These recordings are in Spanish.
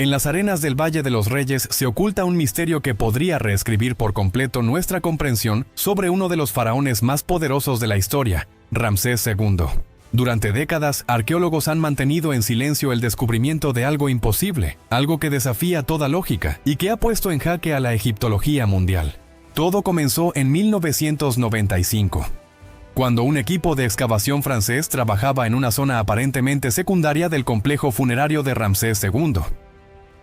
En las arenas del Valle de los Reyes se oculta un misterio que podría reescribir por completo nuestra comprensión sobre uno de los faraones más poderosos de la historia, Ramsés II. Durante décadas, arqueólogos han mantenido en silencio el descubrimiento de algo imposible, algo que desafía toda lógica y que ha puesto en jaque a la egiptología mundial. Todo comenzó en 1995. Cuando un equipo de excavación francés trabajaba en una zona aparentemente secundaria del complejo funerario de Ramsés II.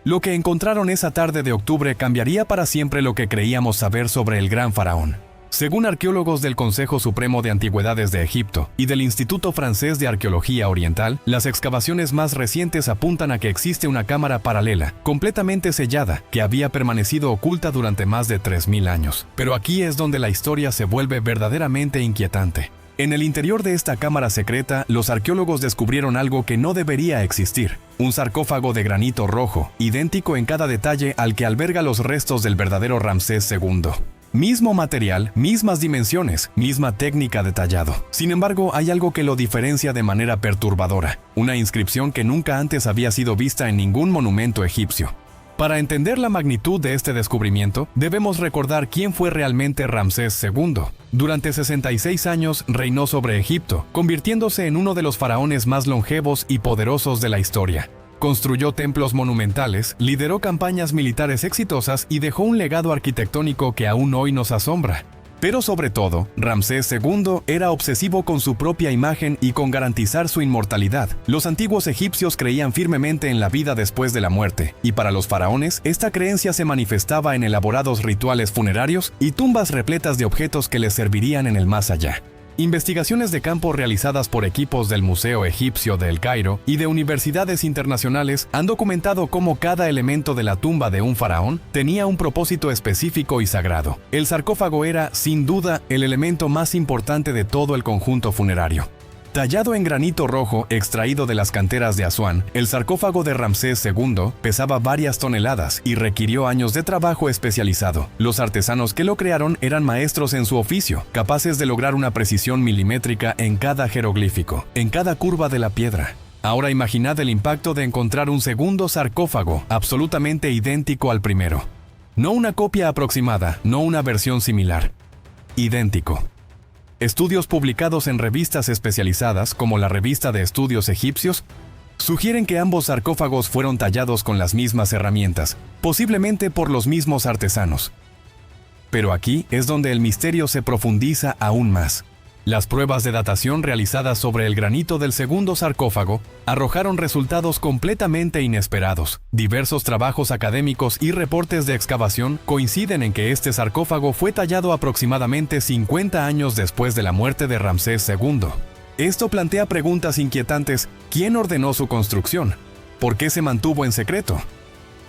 Lo que encontraron esa tarde de octubre cambiaría para siempre lo que creíamos saber sobre el gran faraón. Según arqueólogos del Consejo Supremo de Antigüedades de Egipto y del Instituto Francés de Arqueología Oriental, las excavaciones más recientes apuntan a que existe una cámara paralela, completamente sellada, que había permanecido oculta durante más de 3000 años. Pero aquí es donde la historia se vuelve verdaderamente inquietante. En el interior de esta cámara secreta, los arqueólogos descubrieron algo que no debería existir: un sarcófago de granito rojo, idéntico en cada detalle al que alberga los restos del verdadero Ramsés II. Mismo material, mismas dimensiones, misma técnica de tallado. Sin embargo, hay algo que lo diferencia de manera perturbadora: una inscripción que nunca antes había sido vista en ningún monumento egipcio. Para entender la magnitud de este descubrimiento, debemos recordar quién fue realmente Ramsés II. Durante 66 años reinó sobre Egipto, convirtiéndose en uno de los faraones más longevos y poderosos de la historia. Construyó templos monumentales, lideró campañas militares exitosas y dejó un legado arquitectónico que aún hoy nos asombra. Pero sobre todo, Ramsés II era obsesivo con su propia imagen y con garantizar su inmortalidad. Los antiguos egipcios creían firmemente en la vida después de la muerte, y para los faraones, esta creencia se manifestaba en elaborados rituales funerarios y tumbas repletas de objetos que les servirían en el más allá. Investigaciones de campo realizadas por equipos del Museo Egipcio de El Cairo y de universidades internacionales han documentado cómo cada elemento de la tumba de un faraón tenía un propósito específico y sagrado. El sarcófago era, sin duda, el elemento más importante de todo el conjunto funerario. Tallado en granito rojo extraído de las canteras de Asuán, el sarcófago de Ramsés II pesaba varias toneladas y requirió años de trabajo especializado. Los artesanos que lo crearon eran maestros en su oficio, capaces de lograr una precisión milimétrica en cada jeroglífico, en cada curva de la piedra. Ahora imaginad el impacto de encontrar un segundo sarcófago absolutamente idéntico al primero. No una copia aproximada, no una versión similar. Idéntico. Estudios publicados en revistas especializadas, como la Revista de Estudios Egipcios, sugieren que ambos sarcófagos fueron tallados con las mismas herramientas, posiblemente por los mismos artesanos. Pero aquí es donde el misterio se profundiza aún más. Las pruebas de datación realizadas sobre el granito del segundo sarcófago arrojaron resultados completamente inesperados. Diversos trabajos académicos y reportes de excavación coinciden en que este sarcófago fue tallado aproximadamente 50 años después de la muerte de Ramsés II. Esto plantea preguntas inquietantes. ¿Quién ordenó su construcción? ¿Por qué se mantuvo en secreto?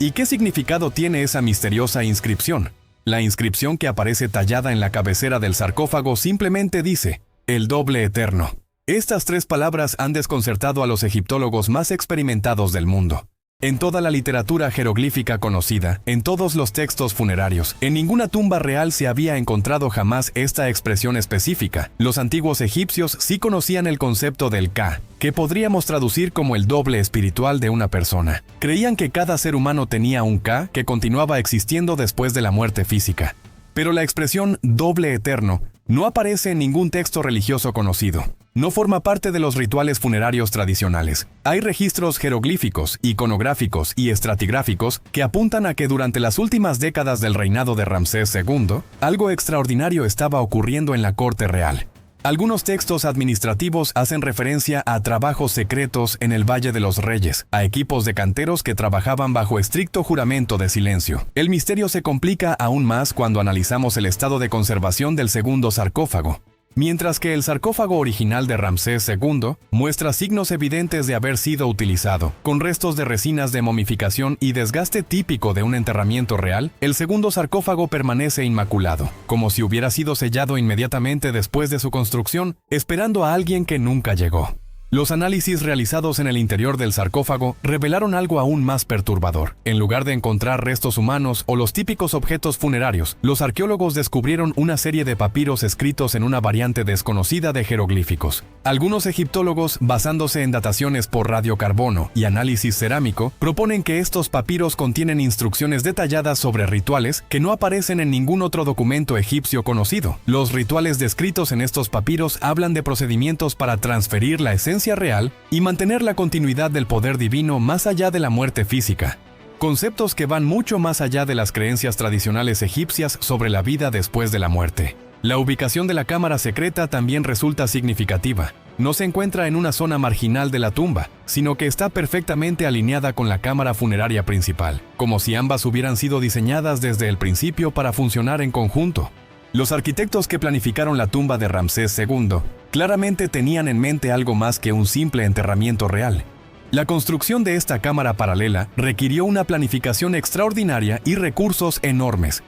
¿Y qué significado tiene esa misteriosa inscripción? La inscripción que aparece tallada en la cabecera del sarcófago simplemente dice: el doble eterno. Estas 3 palabras han desconcertado a los egiptólogos más experimentados del mundo. En toda la literatura jeroglífica conocida, en todos los textos funerarios, en ninguna tumba real se había encontrado jamás esta expresión específica. Los antiguos egipcios sí conocían el concepto del Ka, que podríamos traducir como el doble espiritual de una persona. Creían que cada ser humano tenía un Ka que continuaba existiendo después de la muerte física. Pero la expresión doble eterno no aparece en ningún texto religioso conocido. No forma parte de los rituales funerarios tradicionales. Hay registros jeroglíficos, iconográficos y estratigráficos que apuntan a que durante las últimas décadas del reinado de Ramsés II, algo extraordinario estaba ocurriendo en la corte real. Algunos textos administrativos hacen referencia a trabajos secretos en el Valle de los Reyes, a equipos de canteros que trabajaban bajo estricto juramento de silencio. El misterio se complica aún más cuando analizamos el estado de conservación del segundo sarcófago. Mientras que el sarcófago original de Ramsés II muestra signos evidentes de haber sido utilizado, con restos de resinas de momificación y desgaste típico de un enterramiento real, el segundo sarcófago permanece inmaculado, como si hubiera sido sellado inmediatamente después de su construcción, esperando a alguien que nunca llegó. Los análisis realizados en el interior del sarcófago revelaron algo aún más perturbador. En lugar de encontrar restos humanos o los típicos objetos funerarios, los arqueólogos descubrieron una serie de papiros escritos en una variante desconocida de jeroglíficos. Algunos egiptólogos, basándose en dataciones por radiocarbono y análisis cerámico, proponen que estos papiros contienen instrucciones detalladas sobre rituales que no aparecen en ningún otro documento egipcio conocido. Los rituales descritos en estos papiros hablan de procedimientos para transferir la esencia real y mantener la continuidad del poder divino más allá de la muerte física. Conceptos que van mucho más allá de las creencias tradicionales egipcias sobre la vida después de la muerte. La ubicación de la cámara secreta también resulta significativa. No se encuentra en una zona marginal de la tumba, sino que está perfectamente alineada con la cámara funeraria principal, como si ambas hubieran sido diseñadas desde el principio para funcionar en conjunto. Los arquitectos que planificaron la tumba de Ramsés II claramente tenían en mente algo más que un simple enterramiento real. La construcción de esta cámara paralela requirió una planificación extraordinaria y recursos enormes.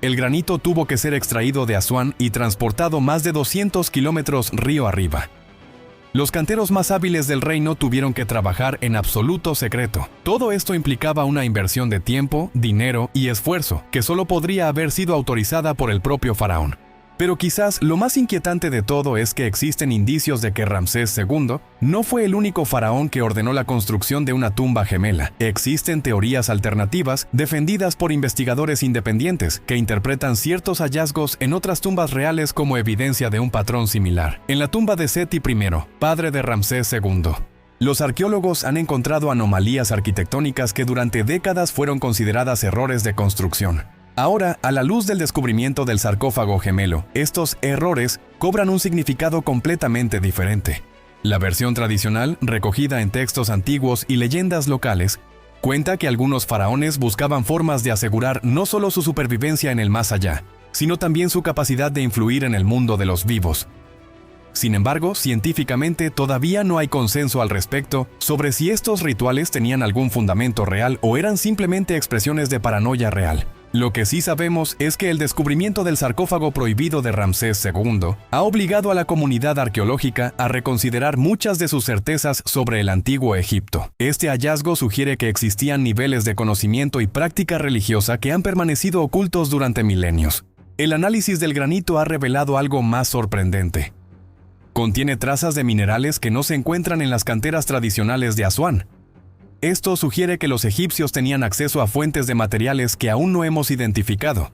El granito tuvo que ser extraído de Asuán y transportado más de 200 kilómetros río arriba. Los canteros más hábiles del reino tuvieron que trabajar en absoluto secreto. Todo esto implicaba una inversión de tiempo, dinero y esfuerzo que solo podría haber sido autorizada por el propio faraón. Pero quizás lo más inquietante de todo es que existen indicios de que Ramsés II no fue el único faraón que ordenó la construcción de una tumba gemela. Existen teorías alternativas defendidas por investigadores independientes que interpretan ciertos hallazgos en otras tumbas reales como evidencia de un patrón similar. En la tumba de Seti I, padre de Ramsés II, los arqueólogos han encontrado anomalías arquitectónicas que durante décadas fueron consideradas errores de construcción. Ahora, a la luz del descubrimiento del sarcófago gemelo, estos errores cobran un significado completamente diferente. La versión tradicional, recogida en textos antiguos y leyendas locales, cuenta que algunos faraones buscaban formas de asegurar no solo su supervivencia en el más allá, sino también su capacidad de influir en el mundo de los vivos. Sin embargo, científicamente todavía no hay consenso al respecto sobre si estos rituales tenían algún fundamento real o eran simplemente expresiones de paranoia real. Lo que sí sabemos es que el descubrimiento del sarcófago prohibido de Ramsés II ha obligado a la comunidad arqueológica a reconsiderar muchas de sus certezas sobre el antiguo Egipto. Este hallazgo sugiere que existían niveles de conocimiento y práctica religiosa que han permanecido ocultos durante milenios. El análisis del granito ha revelado algo más sorprendente. Contiene trazas de minerales que no se encuentran en las canteras tradicionales de Asuán. Esto sugiere que los egipcios tenían acceso a fuentes de materiales que aún no hemos identificado,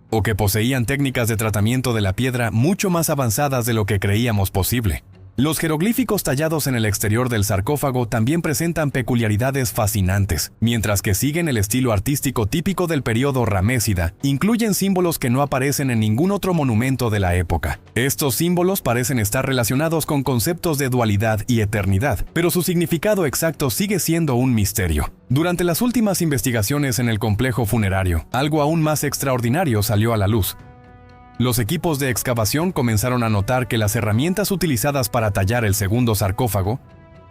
o que poseían técnicas de tratamiento de la piedra mucho más avanzadas de lo que creíamos posible. Los jeroglíficos tallados en el exterior del sarcófago también presentan peculiaridades fascinantes. Mientras que siguen el estilo artístico típico del período ramésida, incluyen símbolos que no aparecen en ningún otro monumento de la época. Estos símbolos parecen estar relacionados con conceptos de dualidad y eternidad, pero su significado exacto sigue siendo un misterio. Durante las últimas investigaciones en el complejo funerario, algo aún más extraordinario salió a la luz. Los equipos de excavación comenzaron a notar que las herramientas utilizadas para tallar el segundo sarcófago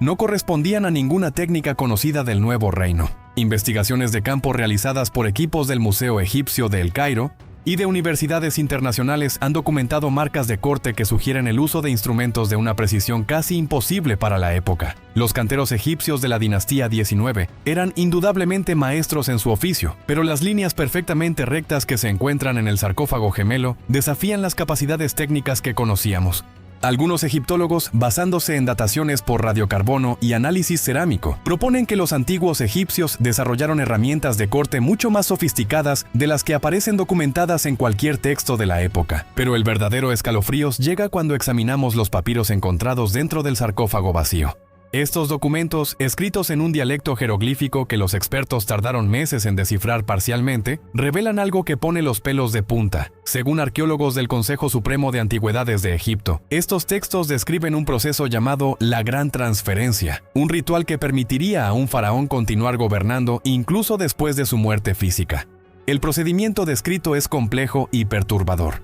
no correspondían a ninguna técnica conocida del Nuevo Reino. Investigaciones de campo realizadas por equipos del Museo Egipcio de El Cairo y de universidades internacionales han documentado marcas de corte que sugieren el uso de instrumentos de una precisión casi imposible para la época. Los canteros egipcios de la dinastía 19 eran indudablemente maestros en su oficio, pero las líneas perfectamente rectas que se encuentran en el sarcófago gemelo desafían las capacidades técnicas que conocíamos. Algunos egiptólogos, basándose en dataciones por radiocarbono y análisis cerámico, proponen que los antiguos egipcios desarrollaron herramientas de corte mucho más sofisticadas de las que aparecen documentadas en cualquier texto de la época. Pero el verdadero escalofríos llega cuando examinamos los papiros encontrados dentro del sarcófago vacío. Estos documentos, escritos en un dialecto jeroglífico que los expertos tardaron meses en descifrar parcialmente, revelan algo que pone los pelos de punta. Según arqueólogos del Consejo Supremo de Antigüedades de Egipto, estos textos describen un proceso llamado la Gran Transferencia, un ritual que permitiría a un faraón continuar gobernando incluso después de su muerte física. El procedimiento descrito es complejo y perturbador.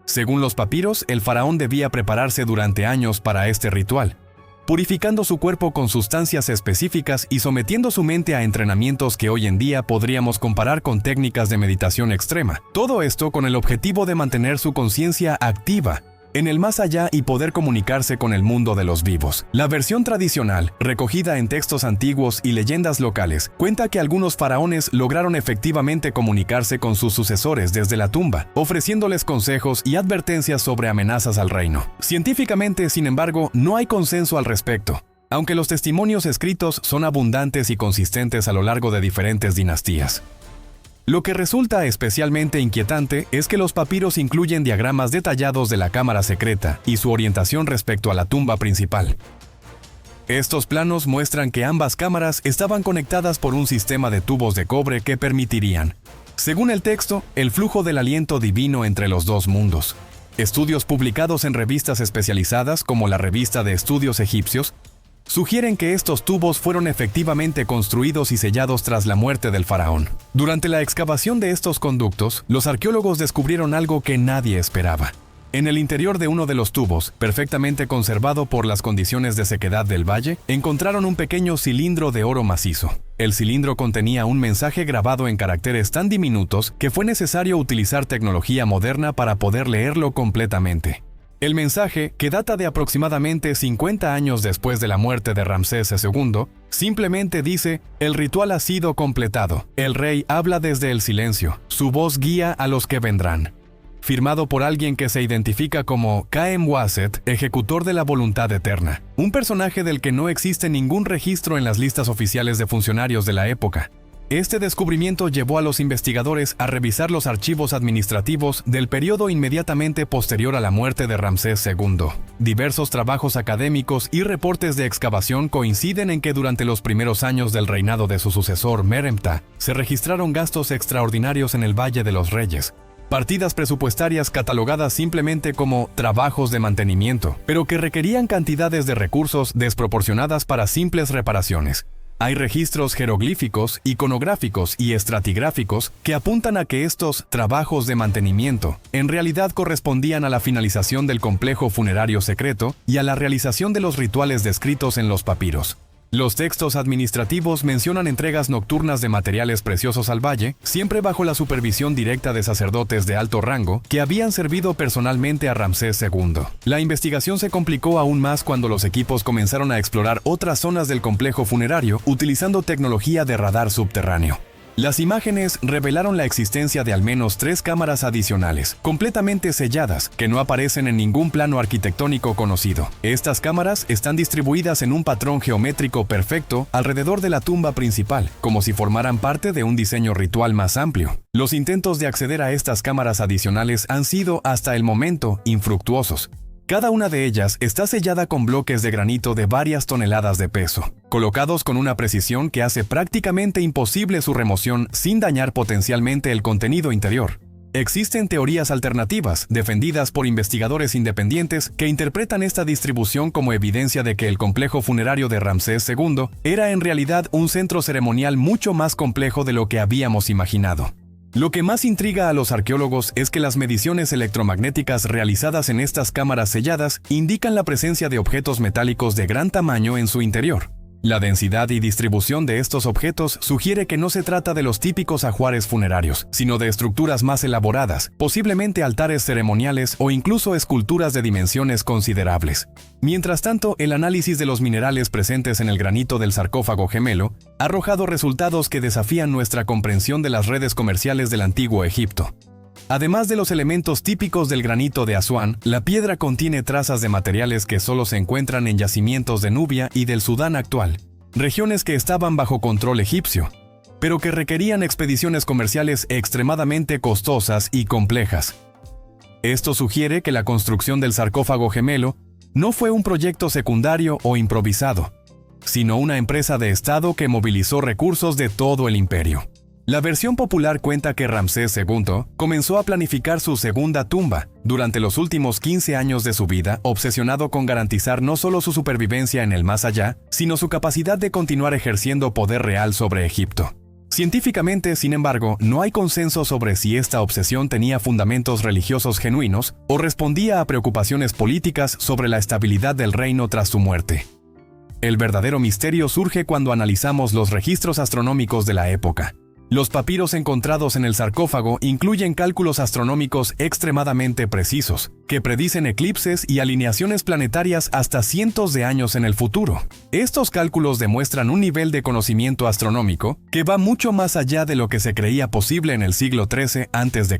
Según los papiros, el faraón debía prepararse durante años para este ritual, purificando su cuerpo con sustancias específicas y sometiendo su mente a entrenamientos que hoy en día podríamos comparar con técnicas de meditación extrema. Todo esto con el objetivo de mantener su conciencia activa en el más allá y poder comunicarse con el mundo de los vivos. La versión tradicional, recogida en textos antiguos y leyendas locales, cuenta que algunos faraones lograron efectivamente comunicarse con sus sucesores desde la tumba, ofreciéndoles consejos y advertencias sobre amenazas al reino. Científicamente, sin embargo, no hay consenso al respecto, aunque los testimonios escritos son abundantes y consistentes a lo largo de diferentes dinastías. Lo que resulta especialmente inquietante es que los papiros incluyen diagramas detallados de la cámara secreta y su orientación respecto a la tumba principal. Estos planos muestran que ambas cámaras estaban conectadas por un sistema de tubos de cobre que permitirían, según el texto, el flujo del aliento divino entre los dos mundos. Estudios publicados en revistas especializadas como la Revista de Estudios Egipcios sugieren que estos tubos fueron efectivamente construidos y sellados tras la muerte del faraón. Durante la excavación de estos conductos, los arqueólogos descubrieron algo que nadie esperaba. En el interior de uno de los tubos, perfectamente conservado por las condiciones de sequedad del valle, encontraron un pequeño cilindro de oro macizo. El cilindro contenía un mensaje grabado en caracteres tan diminutos que fue necesario utilizar tecnología moderna para poder leerlo completamente. El mensaje, que data de aproximadamente 50 años después de la muerte de Ramsés II, simplemente dice: el ritual ha sido completado. El rey habla desde el silencio. Su voz guía a los que vendrán. Firmado por alguien que se identifica como Khem Waset, ejecutor de la voluntad eterna, un personaje del que no existe ningún registro en las listas oficiales de funcionarios de la época. Este descubrimiento llevó a los investigadores a revisar los archivos administrativos del periodo inmediatamente posterior a la muerte de Ramsés II. Diversos trabajos académicos y reportes de excavación coinciden en que durante los primeros años del reinado de su sucesor Meremta, se registraron gastos extraordinarios en el Valle de los Reyes, partidas presupuestarias catalogadas simplemente como trabajos de mantenimiento, pero que requerían cantidades de recursos desproporcionadas para simples reparaciones. Hay registros jeroglíficos, iconográficos y estratigráficos que apuntan a que estos trabajos de mantenimiento en realidad correspondían a la finalización del complejo funerario secreto y a la realización de los rituales descritos en los papiros. Los textos administrativos mencionan entregas nocturnas de materiales preciosos al valle, siempre bajo la supervisión directa de sacerdotes de alto rango que habían servido personalmente a Ramsés II. La investigación se complicó aún más cuando los equipos comenzaron a explorar otras zonas del complejo funerario utilizando tecnología de radar subterráneo. Las imágenes revelaron la existencia de al menos 3 cámaras adicionales, completamente selladas, que no aparecen en ningún plano arquitectónico conocido. Estas cámaras están distribuidas en un patrón geométrico perfecto alrededor de la tumba principal, como si formaran parte de un diseño ritual más amplio. Los intentos de acceder a estas cámaras adicionales han sido, hasta el momento, infructuosos. Cada una de ellas está sellada con bloques de granito de varias toneladas de peso, colocados con una precisión que hace prácticamente imposible su remoción sin dañar potencialmente el contenido interior. Existen teorías alternativas, defendidas por investigadores independientes, que interpretan esta distribución como evidencia de que el complejo funerario de Ramsés II era en realidad un centro ceremonial mucho más complejo de lo que habíamos imaginado. Lo que más intriga a los arqueólogos es que las mediciones electromagnéticas realizadas en estas cámaras selladas indican la presencia de objetos metálicos de gran tamaño en su interior. La densidad y distribución de estos objetos sugiere que no se trata de los típicos ajuares funerarios, sino de estructuras más elaboradas, posiblemente altares ceremoniales o incluso esculturas de dimensiones considerables. Mientras tanto, el análisis de los minerales presentes en el granito del sarcófago gemelo ha arrojado resultados que desafían nuestra comprensión de las redes comerciales del antiguo Egipto. Además de los elementos típicos del granito de Asuán, la piedra contiene trazas de materiales que solo se encuentran en yacimientos de Nubia y del Sudán actual, regiones que estaban bajo control egipcio, pero que requerían expediciones comerciales extremadamente costosas y complejas. Esto sugiere que la construcción del sarcófago gemelo no fue un proyecto secundario o improvisado, sino una empresa de Estado que movilizó recursos de todo el imperio. La versión popular cuenta que Ramsés II comenzó a planificar su segunda tumba durante los últimos 15 años de su vida, obsesionado con garantizar no solo su supervivencia en el más allá, sino su capacidad de continuar ejerciendo poder real sobre Egipto. Científicamente, sin embargo, no hay consenso sobre si esta obsesión tenía fundamentos religiosos genuinos o respondía a preocupaciones políticas sobre la estabilidad del reino tras su muerte. El verdadero misterio surge cuando analizamos los registros astronómicos de la época. Los papiros encontrados en el sarcófago incluyen cálculos astronómicos extremadamente precisos, que predicen eclipses y alineaciones planetarias hasta cientos de años en el futuro. Estos cálculos demuestran un nivel de conocimiento astronómico que va mucho más allá de lo que se creía posible en el siglo XIII a.C.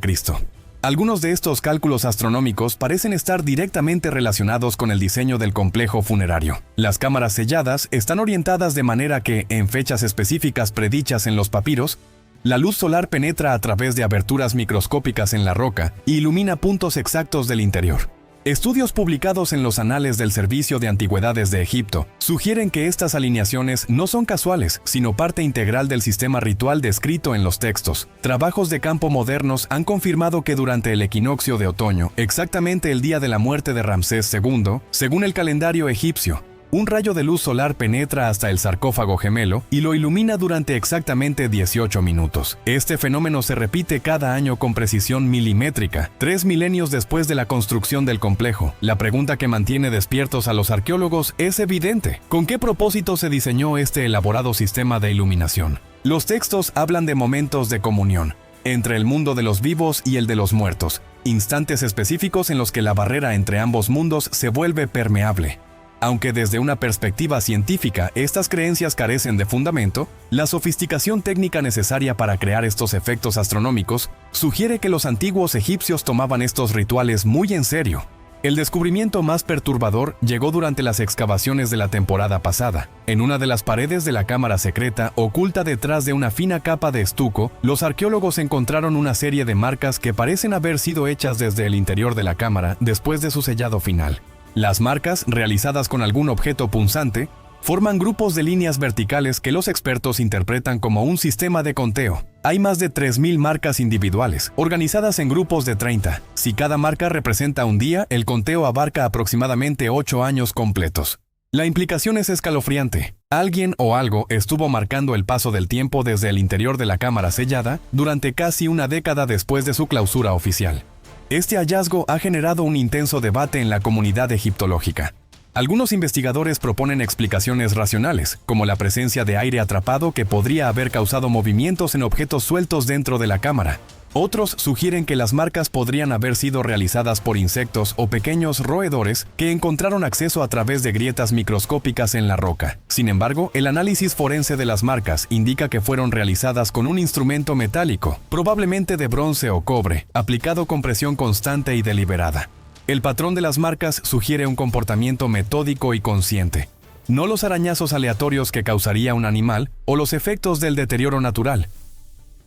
Algunos de estos cálculos astronómicos parecen estar directamente relacionados con el diseño del complejo funerario. Las cámaras selladas están orientadas de manera que, en fechas específicas predichas en los papiros, la luz solar penetra a través de aberturas microscópicas en la roca e ilumina puntos exactos del interior. Estudios publicados en los Anales del Servicio de Antigüedades de Egipto sugieren que estas alineaciones no son casuales, sino parte integral del sistema ritual descrito en los textos. Trabajos de campo modernos han confirmado que durante el equinoccio de otoño, exactamente el día de la muerte de Ramsés II, según el calendario egipcio, un rayo de luz solar penetra hasta el sarcófago gemelo y lo ilumina durante exactamente 18 minutos. Este fenómeno se repite cada año con precisión milimétrica, 3 milenios después de la construcción del complejo. La pregunta que mantiene despiertos a los arqueólogos es evidente. ¿Con qué propósito se diseñó este elaborado sistema de iluminación? Los textos hablan de momentos de comunión entre el mundo de los vivos y el de los muertos, instantes específicos en los que la barrera entre ambos mundos se vuelve permeable. Aunque desde una perspectiva científica estas creencias carecen de fundamento, la sofisticación técnica necesaria para crear estos efectos astronómicos sugiere que los antiguos egipcios tomaban estos rituales muy en serio. El descubrimiento más perturbador llegó durante las excavaciones de la temporada pasada. En una de las paredes de la cámara secreta, oculta detrás de una fina capa de estuco, los arqueólogos encontraron una serie de marcas que parecen haber sido hechas desde el interior de la cámara después de su sellado final. Las marcas, realizadas con algún objeto punzante, forman grupos de líneas verticales que los expertos interpretan como un sistema de conteo. Hay más de 3.000 marcas individuales, organizadas en grupos de 30. Si cada marca representa un día, el conteo abarca aproximadamente 8 años completos. La implicación es escalofriante. Alguien o algo estuvo marcando el paso del tiempo desde el interior de la cámara sellada durante casi una década después de su clausura oficial. Este hallazgo ha generado un intenso debate en la comunidad egiptológica. Algunos investigadores proponen explicaciones racionales, como la presencia de aire atrapado que podría haber causado movimientos en objetos sueltos dentro de la cámara. Otros sugieren que las marcas podrían haber sido realizadas por insectos o pequeños roedores que encontraron acceso a través de grietas microscópicas en la roca. Sin embargo, el análisis forense de las marcas indica que fueron realizadas con un instrumento metálico, probablemente de bronce o cobre, aplicado con presión constante y deliberada. El patrón de las marcas sugiere un comportamiento metódico y consciente, no los arañazos aleatorios que causaría un animal o los efectos del deterioro natural.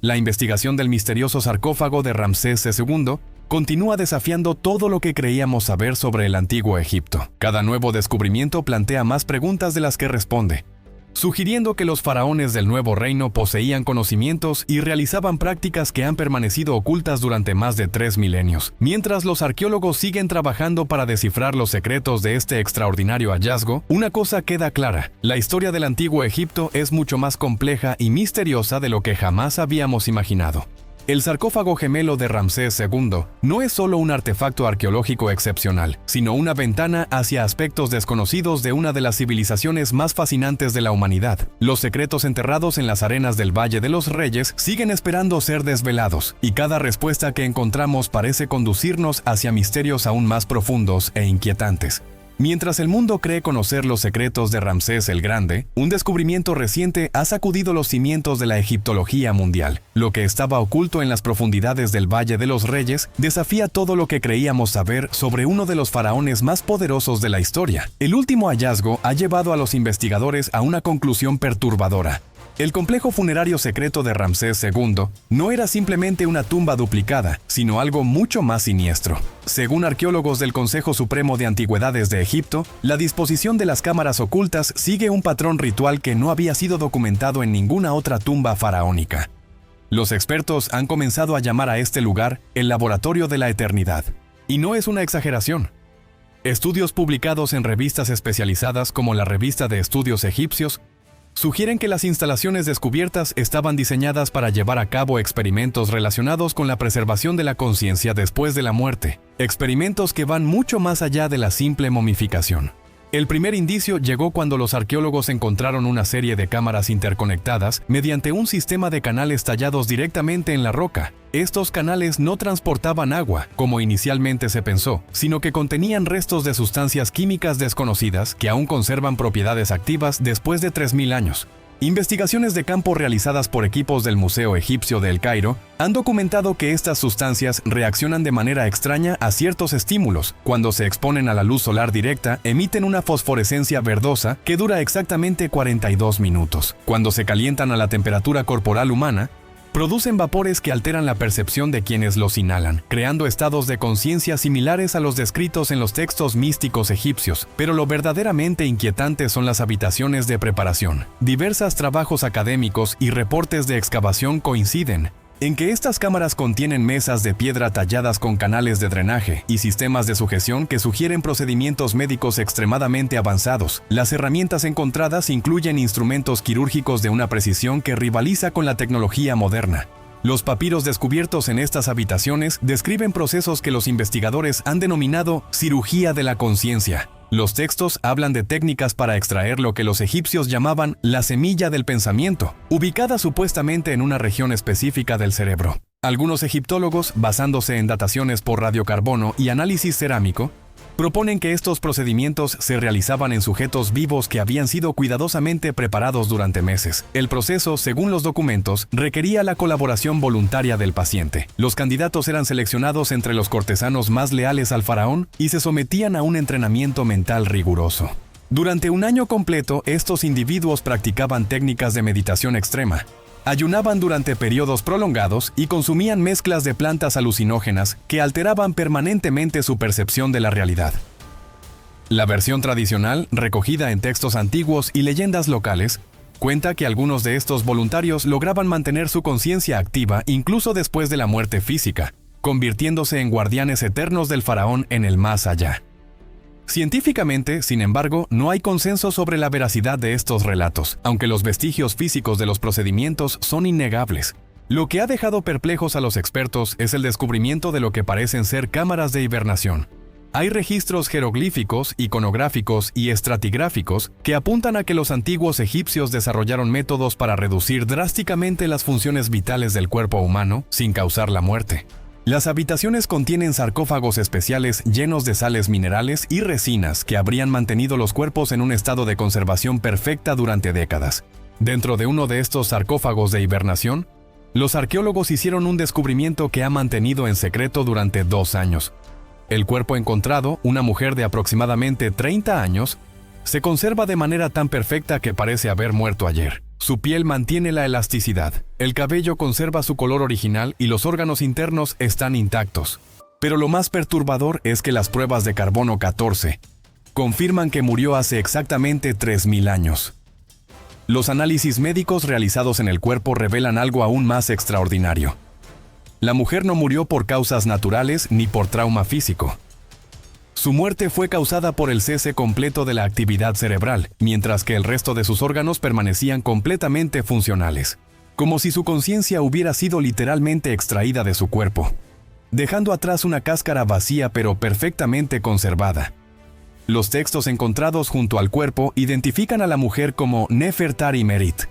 La investigación del misterioso sarcófago de Ramsés II continúa desafiando todo lo que creíamos saber sobre el antiguo Egipto. Cada nuevo descubrimiento plantea más preguntas de las que responde, sugiriendo que los faraones del nuevo reino poseían conocimientos y realizaban prácticas que han permanecido ocultas durante más de 3 milenios. Mientras los arqueólogos siguen trabajando para descifrar los secretos de este extraordinario hallazgo, una cosa queda clara: la historia del antiguo Egipto es mucho más compleja y misteriosa de lo que jamás habíamos imaginado. El sarcófago gemelo de Ramsés II no es solo un artefacto arqueológico excepcional, sino una ventana hacia aspectos desconocidos de una de las civilizaciones más fascinantes de la humanidad. Los secretos enterrados en las arenas del Valle de los Reyes siguen esperando ser desvelados, y cada respuesta que encontramos parece conducirnos hacia misterios aún más profundos e inquietantes. Mientras el mundo cree conocer los secretos de Ramsés el Grande, un descubrimiento reciente ha sacudido los cimientos de la egiptología mundial. Lo que estaba oculto en las profundidades del Valle de los Reyes desafía todo lo que creíamos saber sobre uno de los faraones más poderosos de la historia. El último hallazgo ha llevado a los investigadores a una conclusión perturbadora. El complejo funerario secreto de Ramsés II no era simplemente una tumba duplicada, sino algo mucho más siniestro. Según arqueólogos del Consejo Supremo de Antigüedades de Egipto, la disposición de las cámaras ocultas sigue un patrón ritual que no había sido documentado en ninguna otra tumba faraónica. Los expertos han comenzado a llamar a este lugar el Laboratorio de la Eternidad. Y no es una exageración. Estudios publicados en revistas especializadas como la Revista de Estudios Egipcios sugieren que las instalaciones descubiertas estaban diseñadas para llevar a cabo experimentos relacionados con la preservación de la conciencia después de la muerte, experimentos que van mucho más allá de la simple momificación. El primer indicio llegó cuando los arqueólogos encontraron una serie de cámaras interconectadas mediante un sistema de canales tallados directamente en la roca. Estos canales no transportaban agua, como inicialmente se pensó, sino que contenían restos de sustancias químicas desconocidas que aún conservan propiedades activas después de 3000 años. Investigaciones de campo realizadas por equipos del Museo Egipcio de El Cairo han documentado que estas sustancias reaccionan de manera extraña a ciertos estímulos. Cuando se exponen a la luz solar directa, emiten una fosforescencia verdosa que dura exactamente 42 minutos. Cuando se calientan a la temperatura corporal humana, producen vapores que alteran la percepción de quienes los inhalan, creando estados de conciencia similares a los descritos en los textos místicos egipcios. Pero lo verdaderamente inquietante son las habitaciones de preparación. Diversos trabajos académicos y reportes de excavación coinciden en que estas cámaras contienen mesas de piedra talladas con canales de drenaje y sistemas de sujeción que sugieren procedimientos médicos extremadamente avanzados. Las herramientas encontradas incluyen instrumentos quirúrgicos de una precisión que rivaliza con la tecnología moderna. Los papiros descubiertos en estas habitaciones describen procesos que los investigadores han denominado cirugía de la conciencia. Los textos hablan de técnicas para extraer lo que los egipcios llamaban la semilla del pensamiento, ubicada supuestamente en una región específica del cerebro. Algunos egiptólogos, basándose en dataciones por radiocarbono y análisis cerámico, proponen que estos procedimientos se realizaban en sujetos vivos que habían sido cuidadosamente preparados durante meses. El proceso, según los documentos, requería la colaboración voluntaria del paciente. Los candidatos eran seleccionados entre los cortesanos más leales al faraón y se sometían a un entrenamiento mental riguroso. Durante un año completo, estos individuos practicaban técnicas de meditación extrema, ayunaban durante periodos prolongados y consumían mezclas de plantas alucinógenas que alteraban permanentemente su percepción de la realidad. La versión tradicional, recogida en textos antiguos y leyendas locales, cuenta que algunos de estos voluntarios lograban mantener su conciencia activa incluso después de la muerte física, convirtiéndose en guardianes eternos del faraón en el más allá. Científicamente, sin embargo, no hay consenso sobre la veracidad de estos relatos, aunque los vestigios físicos de los procedimientos son innegables. Lo que ha dejado perplejos a los expertos es el descubrimiento de lo que parecen ser cámaras de hibernación. Hay registros jeroglíficos, iconográficos y estratigráficos que apuntan a que los antiguos egipcios desarrollaron métodos para reducir drásticamente las funciones vitales del cuerpo humano sin causar la muerte. Las habitaciones contienen sarcófagos especiales llenos de sales minerales y resinas que habrían mantenido los cuerpos en un estado de conservación perfecta durante décadas. Dentro de uno de estos sarcófagos de hibernación, los arqueólogos hicieron un descubrimiento que ha mantenido en secreto durante 2 años. El cuerpo encontrado, una mujer de aproximadamente 30 años, se conserva de manera tan perfecta que parece haber muerto ayer. Su piel mantiene la elasticidad, el cabello conserva su color original y los órganos internos están intactos. Pero lo más perturbador es que las pruebas de carbono 14 confirman que murió hace exactamente 3000 años. Los análisis médicos realizados en el cuerpo revelan algo aún más extraordinario. La mujer no murió por causas naturales ni por trauma físico. Su muerte fue causada por el cese completo de la actividad cerebral, mientras que el resto de sus órganos permanecían completamente funcionales, como si su conciencia hubiera sido literalmente extraída de su cuerpo, dejando atrás una cáscara vacía pero perfectamente conservada. Los textos encontrados junto al cuerpo identifican a la mujer como Nefertari Merit,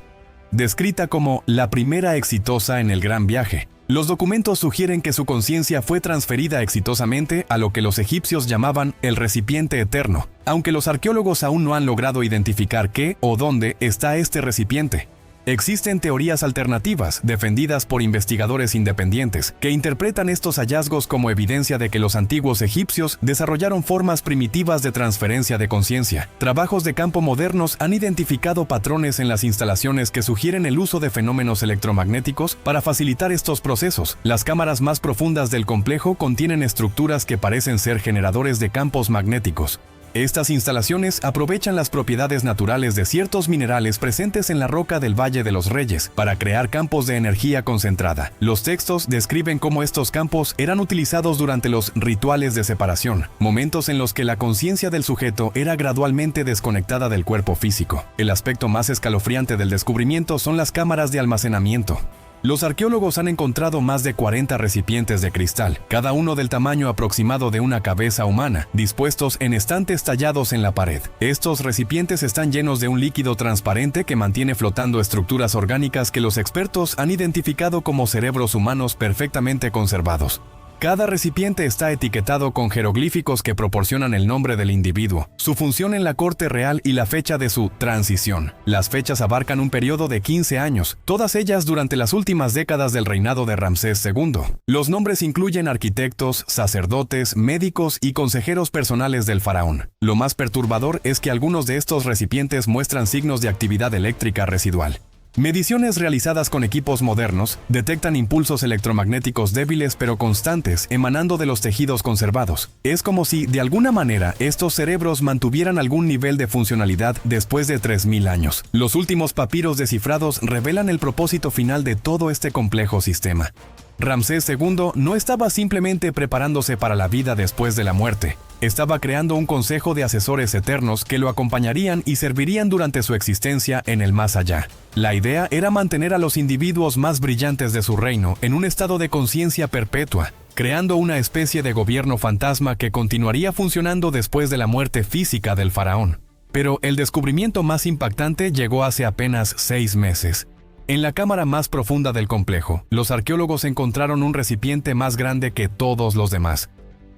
descrita como la primera exitosa en el gran viaje. Los documentos sugieren que su conciencia fue transferida exitosamente a lo que los egipcios llamaban el recipiente eterno, aunque los arqueólogos aún no han logrado identificar qué o dónde está este recipiente. Existen teorías alternativas, defendidas por investigadores independientes, que interpretan estos hallazgos como evidencia de que los antiguos egipcios desarrollaron formas primitivas de transferencia de conciencia. Trabajos de campo modernos han identificado patrones en las instalaciones que sugieren el uso de fenómenos electromagnéticos para facilitar estos procesos. Las cámaras más profundas del complejo contienen estructuras que parecen ser generadores de campos magnéticos. Estas instalaciones aprovechan las propiedades naturales de ciertos minerales presentes en la roca del Valle de los Reyes para crear campos de energía concentrada. Los textos describen cómo estos campos eran utilizados durante los rituales de separación, momentos en los que la conciencia del sujeto era gradualmente desconectada del cuerpo físico. El aspecto más escalofriante del descubrimiento son las cámaras de almacenamiento. Los arqueólogos han encontrado más de 40 recipientes de cristal, cada uno del tamaño aproximado de una cabeza humana, dispuestos en estantes tallados en la pared. Estos recipientes están llenos de un líquido transparente que mantiene flotando estructuras orgánicas que los expertos han identificado como cerebros humanos perfectamente conservados. Cada recipiente está etiquetado con jeroglíficos que proporcionan el nombre del individuo, su función en la corte real y la fecha de su transición. Las fechas abarcan un periodo de 15 años, todas ellas durante las últimas décadas del reinado de Ramsés II. Los nombres incluyen arquitectos, sacerdotes, médicos y consejeros personales del faraón. Lo más perturbador es que algunos de estos recipientes muestran signos de actividad eléctrica residual. Mediciones realizadas con equipos modernos detectan impulsos electromagnéticos débiles pero constantes emanando de los tejidos conservados. Es como si, de alguna manera, estos cerebros mantuvieran algún nivel de funcionalidad después de 3000 años. Los últimos papiros descifrados revelan el propósito final de todo este complejo sistema. Ramsés II no estaba simplemente preparándose para la vida después de la muerte. Estaba creando un consejo de asesores eternos que lo acompañarían y servirían durante su existencia en el más allá. La idea era mantener a los individuos más brillantes de su reino en un estado de conciencia perpetua, creando una especie de gobierno fantasma que continuaría funcionando después de la muerte física del faraón. Pero el descubrimiento más impactante llegó hace apenas 6 meses. En la cámara más profunda del complejo, los arqueólogos encontraron un recipiente más grande que todos los demás,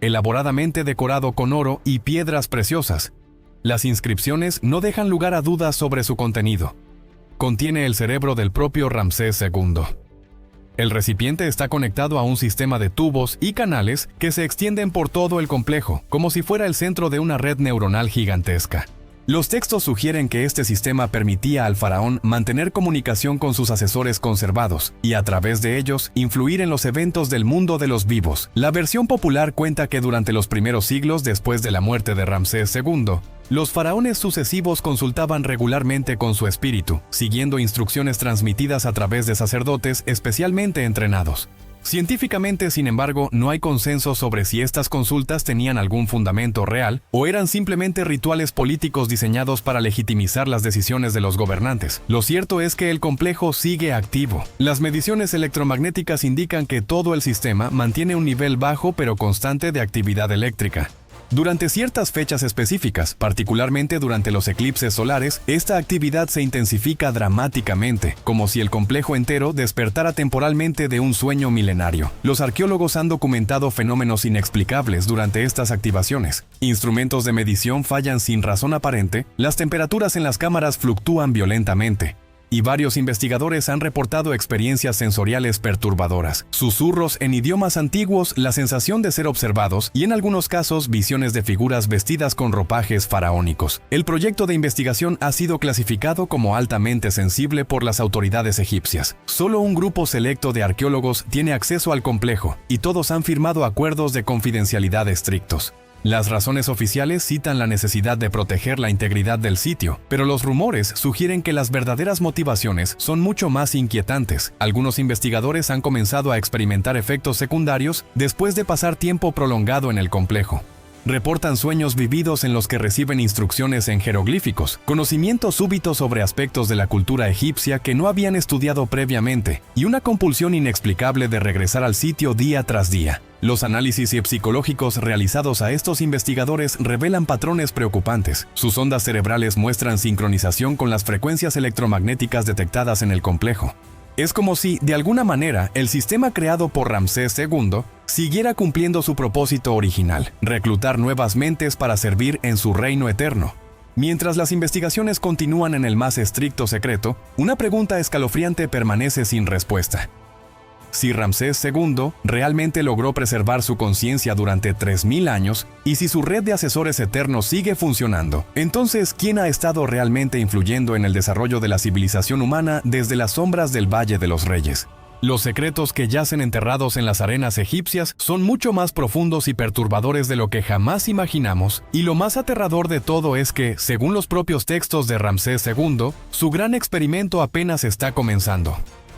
elaboradamente decorado con oro y piedras preciosas. Las inscripciones no dejan lugar a dudas sobre su contenido. Contiene el cerebro del propio Ramsés II. El recipiente está conectado a un sistema de tubos y canales que se extienden por todo el complejo, como si fuera el centro de una red neuronal gigantesca. Los textos sugieren que este sistema permitía al faraón mantener comunicación con sus asesores conservados y a través de ellos influir en los eventos del mundo de los vivos. La versión popular cuenta que durante los primeros siglos después de la muerte de Ramsés II, los faraones sucesivos consultaban regularmente con su espíritu, siguiendo instrucciones transmitidas a través de sacerdotes especialmente entrenados. Científicamente, sin embargo, no hay consenso sobre si estas consultas tenían algún fundamento real o eran simplemente rituales políticos diseñados para legitimizar las decisiones de los gobernantes. Lo cierto es que el complejo sigue activo. Las mediciones electromagnéticas indican que todo el sistema mantiene un nivel bajo pero constante de actividad eléctrica. Durante ciertas fechas específicas, particularmente durante los eclipses solares, esta actividad se intensifica dramáticamente, como si el complejo entero despertara temporalmente de un sueño milenario. Los arqueólogos han documentado fenómenos inexplicables durante estas activaciones. Instrumentos de medición fallan sin razón aparente, las temperaturas en las cámaras fluctúan violentamente. Y varios investigadores han reportado experiencias sensoriales perturbadoras, susurros en idiomas antiguos, la sensación de ser observados y en algunos casos visiones de figuras vestidas con ropajes faraónicos. El proyecto de investigación ha sido clasificado como altamente sensible por las autoridades egipcias. Solo un grupo selecto de arqueólogos tiene acceso al complejo y todos han firmado acuerdos de confidencialidad estrictos. Las razones oficiales citan la necesidad de proteger la integridad del sitio, pero los rumores sugieren que las verdaderas motivaciones son mucho más inquietantes. Algunos investigadores han comenzado a experimentar efectos secundarios después de pasar tiempo prolongado en el complejo. Reportan sueños vividos en los que reciben instrucciones en jeroglíficos, conocimiento súbito sobre aspectos de la cultura egipcia que no habían estudiado previamente, y una compulsión inexplicable de regresar al sitio día tras día. Los análisis psicológicos realizados a estos investigadores revelan patrones preocupantes. Sus ondas cerebrales muestran sincronización con las frecuencias electromagnéticas detectadas en el complejo. Es como si, de alguna manera, el sistema creado por Ramsés II siguiera cumpliendo su propósito original, reclutar nuevas mentes para servir en su reino eterno. Mientras las investigaciones continúan en el más estricto secreto, una pregunta escalofriante permanece sin respuesta. Si Ramsés II realmente logró preservar su conciencia durante 3000 años y si su red de asesores eternos sigue funcionando, entonces, ¿quién ha estado realmente influyendo en el desarrollo de la civilización humana desde las sombras del Valle de los Reyes? Los secretos que yacen enterrados en las arenas egipcias son mucho más profundos y perturbadores de lo que jamás imaginamos, y lo más aterrador de todo es que, según los propios textos de Ramsés II, su gran experimento apenas está comenzando.